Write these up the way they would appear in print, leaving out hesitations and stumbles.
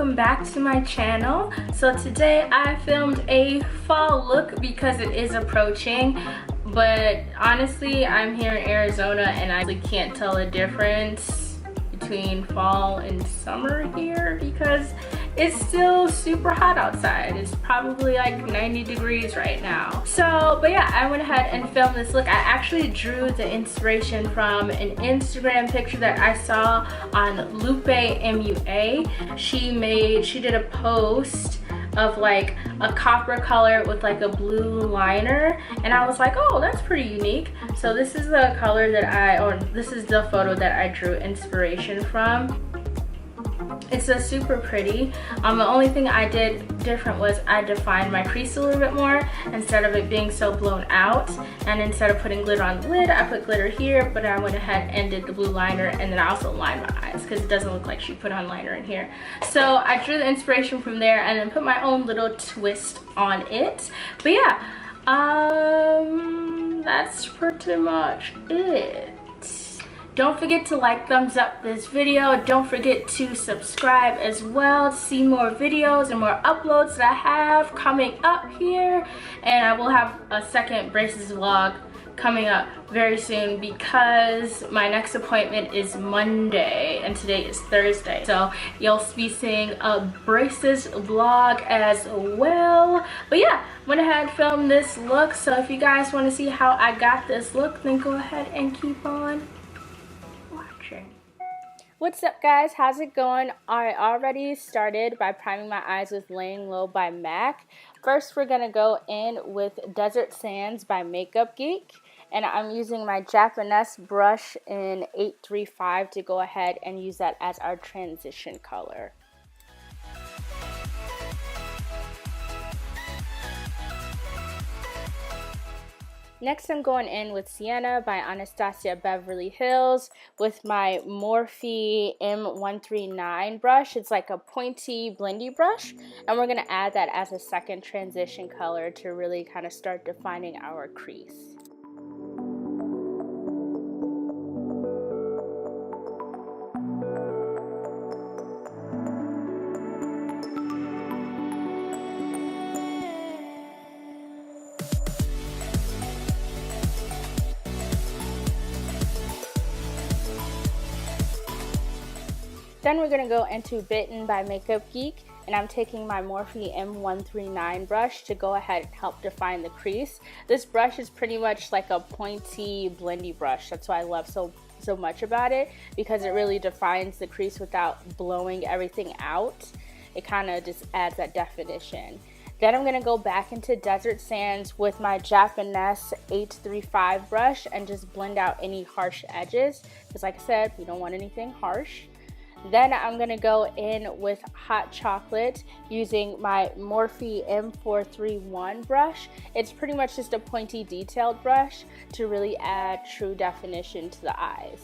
welcome back to my channel. So today I filmed a fall look because it is approaching, but honestly I'm here in Arizona and I really can't tell the difference between fall and summer here because it's still super hot outside. It's probably like 90 degrees right now. So, but yeah, I went ahead and filmed this look. I actually drew the inspiration from an Instagram picture that I saw on Lupe MUA. She did a post of like a copper color with like a blue liner, and I was like, oh, that's pretty unique. So this is the color that this is the photo that I drew inspiration from. It's super pretty. The only thing I did different was I defined my crease a little bit more instead of it being so blown out, and instead of putting glitter on the lid, I put glitter here, but I went ahead and did the blue liner, and then I also lined my eyes because it doesn't look like she put on liner in here. So I drew the inspiration from there and then put my own little twist on it. But yeah, that's pretty much it. Don't forget to like, thumbs up this video. Don't forget to subscribe as well to see more videos and more uploads that I have coming up here. And I will have a second braces vlog coming up very soon because my next appointment is Monday and today is Thursday. So you'll be seeing a braces vlog as well. But yeah, went ahead and filmed this look. So if you guys want to see how I got this look, then go ahead and keep on. What's up guys, how's it going? I already started by priming my eyes with Laying Low by MAC. First we're gonna go in with Desert Sands by Makeup Geek, and I'm using my Japonesque brush in 835 to go ahead and use that as our transition color. Next, I'm going in with Sienna by Anastasia Beverly Hills with my Morphe M139 brush. It's like a pointy blendy brush, and we're going to add that as a second transition color to really kind of start defining our crease. Then we're going to go into Bitten by Makeup Geek, and I'm taking my Morphe M139 brush to go ahead and help define the crease. This brush is pretty much like a pointy blendy brush. That's why I love so much about it, because it really defines the crease without blowing everything out. It kind of just adds that definition. Then I'm going to go back into Desert Sands with my Japonesque 835 brush and just blend out any harsh edges, because like I said, we don't want anything harsh. Then I'm going to go in with Hot Chocolate using my Morphe M431 brush. It's pretty much just a pointy detailed brush to really add true definition to the eyes.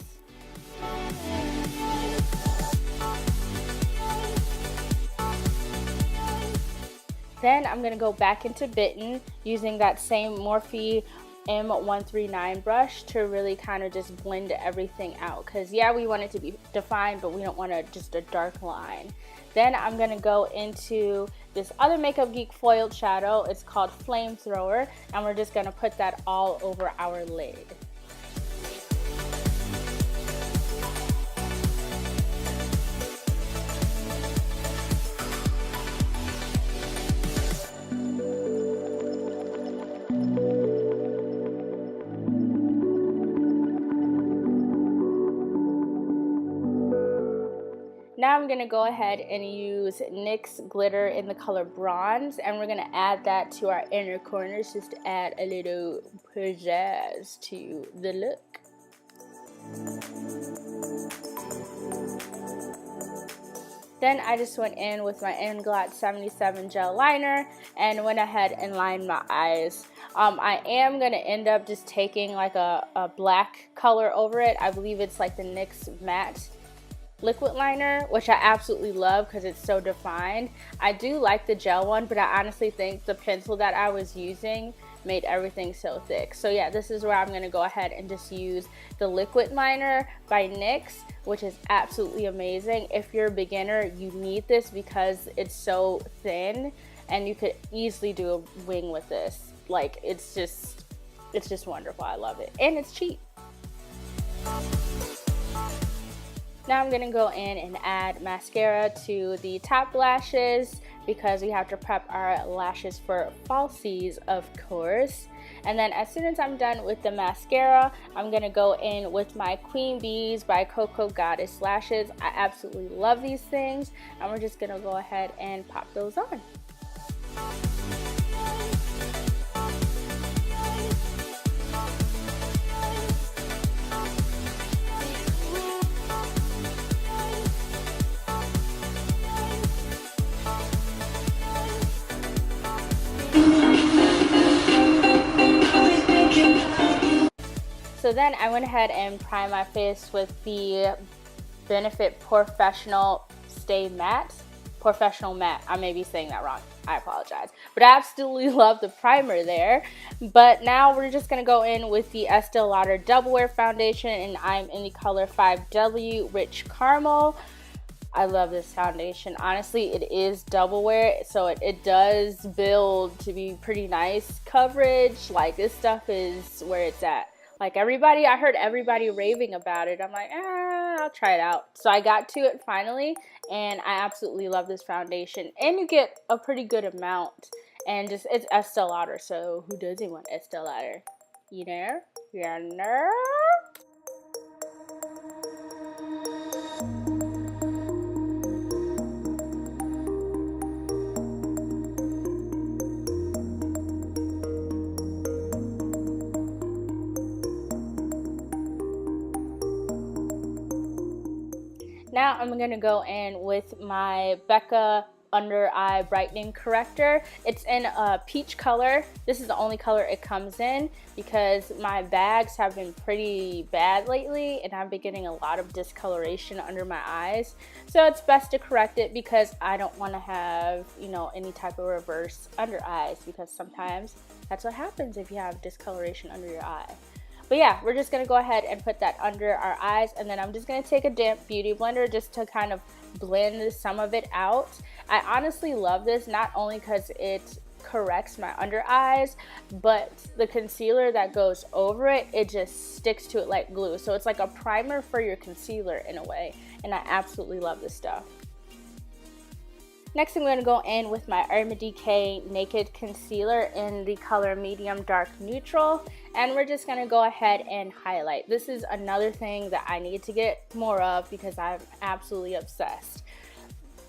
Then I'm going to go back into Bitten using that same Morphe M139 brush to really kind of just blend everything out, because yeah, we want it to be defined, but we don't want just a dark line. Then I'm going to go into this other Makeup Geek foiled shadow. It's called Flamethrower, and we're just going to put that all over our lid. Now I'm going to go ahead and use NYX glitter in the color Bronze, and we're going to add that to our inner corners just to add a little pizzazz to the look. Then I just went in with my Inglot 77 gel liner and went ahead and lined my eyes. I am going to end up just taking like a black color over it. I believe it's like the NYX Matte liquid liner, which I absolutely love because it's so defined. I do like the gel one, but I honestly think the pencil that I was using made everything so thick. So yeah, this is where I'm going to go ahead and just use the liquid liner by NYX, which is absolutely amazing. If you're a beginner, you need this because it's so thin and you could easily do a wing with this. Like, it's just wonderful. I love it, and it's cheap. Now I'm gonna go in and add mascara to the top lashes because we have to prep our lashes for falsies, of course. And then as soon as I'm done with the mascara, I'm gonna go in with my Queen Bees by Koko Goddess lashes. I absolutely love these things, and we're just gonna go ahead and pop those on. So then I went ahead and primed my face with the Benefit Professional Stay Matte. Professional Matte. I may be saying that wrong. I apologize. But I absolutely love the primer there. But now we're just going to go in with the Estee Lauder Double Wear Foundation, and I'm in the color 5W Rich Caramel. I love this foundation. Honestly, it is double wear, so it does build to be pretty nice coverage. Like, this stuff is where it's at. Like, I heard everybody raving about it. I'm like, I'll try it out. So I got to it finally, and I absolutely love this foundation. And you get a pretty good amount. And just, it's Estee Lauder, so who doesn't want Estee Lauder? You know? You know? Now I'm going to go in with my Becca under eye brightening corrector. It's in a peach color. This is the only color it comes in because my bags have been pretty bad lately and I've been getting a lot of discoloration under my eyes. So it's best to correct it because I don't want to have, you know, any type of reverse under eyes, because sometimes that's what happens if you have discoloration under your eye. But yeah, we're just going to go ahead and put that under our eyes, and then I'm just going to take a damp beauty blender just to kind of blend some of it out. I honestly love this, not only because it corrects my under eyes, but the concealer that goes over it, it just sticks to it like glue. So it's like a primer for your concealer in a way, and I absolutely love this stuff. Next, I'm going to go in with my Decay Naked Concealer in the color Medium Dark Neutral, and we're just going to go ahead and highlight. This is another thing that I need to get more of because I'm absolutely obsessed.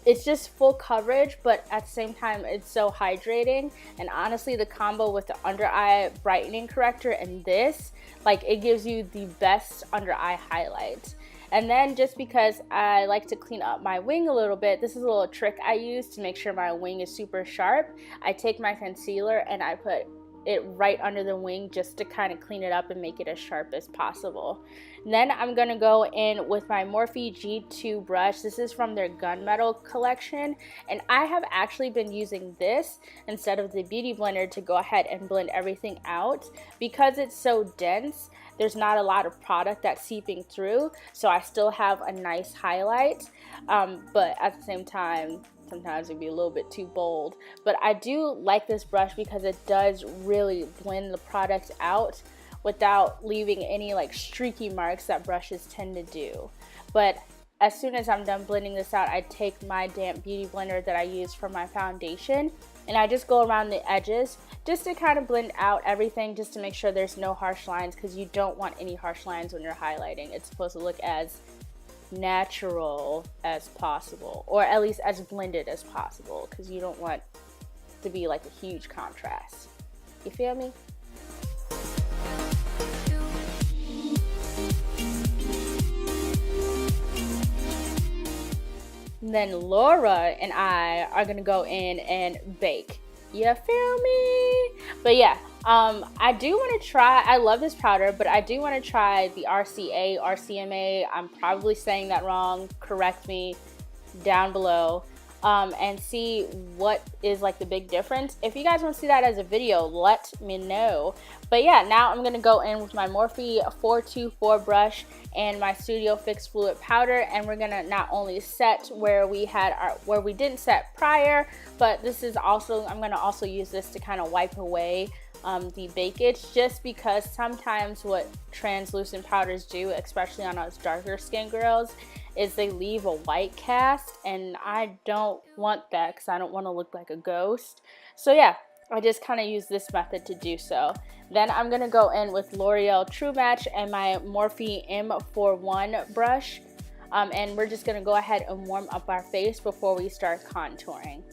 It's just full coverage, but at the same time, it's so hydrating. And honestly, the combo with the under eye brightening corrector and this, like, it gives you the best under eye highlight. And then just because I like to clean up my wing a little bit, this is a little trick I use to make sure my wing is super sharp. I take my concealer and I put it right under the wing just to kind of clean it up and make it as sharp as possible. And then I'm going to go in with my Morphe G2 brush. This is from their Gunmetal collection, and I have actually been using this instead of the beauty blender to go ahead and blend everything out. Because it's so dense, there's not a lot of product that's seeping through, so I still have a nice highlight, but at the same time, sometimes it'd be a little bit too bold. But I do like this brush because it does really blend the product out without leaving any like streaky marks that brushes tend to do. But as soon as I'm done blending this out, I take my damp beauty blender that I use for my foundation, and I just go around the edges just to kind of blend out everything, just to make sure there's no harsh lines, because you don't want any harsh lines when you're highlighting. It's supposed to look as natural as possible, or at least as blended as possible, because you don't want to be like a huge contrast. You feel me? And then Laura and I are gonna go in and bake. You feel me? But yeah, I do want to try, I love this powder, but I do want to try the RCMA. I'm probably saying that wrong. Correct me down below. and see what is like the big difference. If you guys want to see that as a video, let me know. But yeah, now I'm gonna go in with my Morphe 424 brush and my Studio Fix Fluid powder, and we're gonna not only set where we didn't set prior, but this is also, I'm gonna also use this to kind of wipe away the bakage, just because sometimes what translucent powders do, especially on us darker skin girls, is they leave a white cast, and I don't want that because I don't want to look like a ghost. So yeah, I just kind of use this method to do so. Then I'm going to go in with L'Oreal True Match and my Morphe M41 brush, and we're just going to go ahead and warm up our face before we start contouring.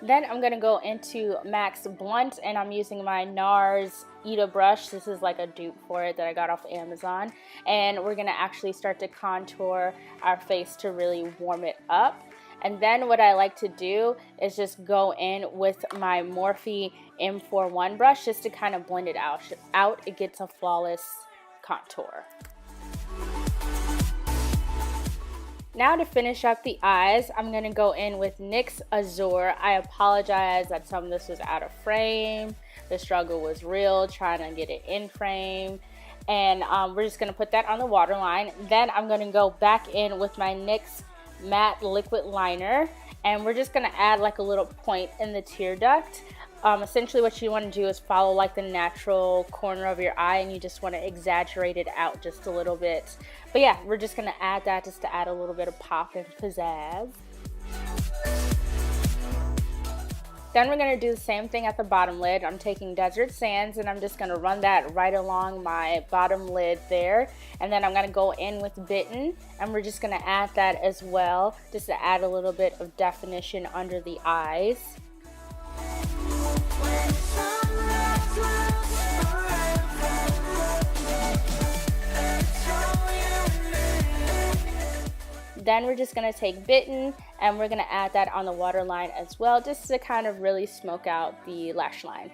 Then I'm gonna go into MAC's Blunt, and I'm using my NARS Ita brush. This is like a dupe for it that I got off Amazon. And we're gonna actually start to contour our face to really warm it up. And then what I like to do is just go in with my Morphe M41 brush just to kind of blend it out. It gets a flawless contour. Now to finish up the eyes, I'm going to go in with NYX Azure. I apologize that some of this was out of frame. The struggle was real trying to get it in frame. And we're just going to put that on the waterline. Then I'm going to go back in with my NYX Matte Liquid Liner. And we're just going to add like a little point in the tear duct. Essentially what you want to do is follow like the natural corner of your eye, and you just want to exaggerate it out just a little bit. But yeah, we're just going to add that just to add a little bit of pop and pizzazz. Then we're going to do the same thing at the bottom lid. I'm taking Desert Sands, and I'm just going to run that right along my bottom lid there. And then I'm going to go in with Bitten, and we're just going to add that as well, just to add a little bit of definition under the eyes. Then we're just going to take Bitten, and we're going to add that on the waterline as well, just to kind of really smoke out the lash line.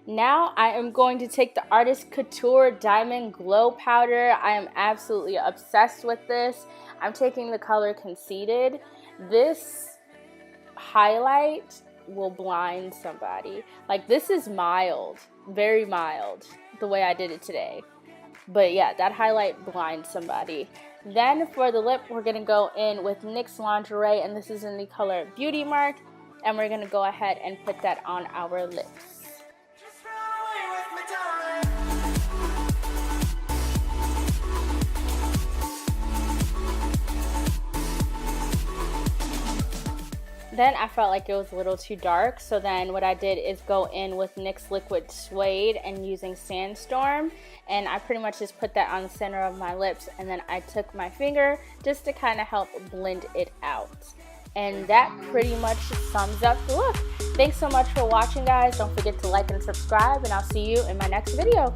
Now I am going to take the Artist Couture Diamond Glow Powder. I am absolutely obsessed with this. I'm taking the color Conceited. This highlight will blind somebody. Like, this is mild, very mild, the way I did it today. But yeah, that highlight blinds somebody. Then for the lip, we're going to go in with NYX Lingerie, and this is in the color Beauty Mark. And we're going to go ahead and put that on our lips. Then I felt like it was a little too dark, so then what I did is go in with NYX Liquid Suede and using Sandstorm, and I pretty much just put that on the center of my lips, and then I took my finger just to kind of help blend it out. And that pretty much sums up the look. Thanks so much for watching, guys. Don't forget to like and subscribe, and I'll see you in my next video.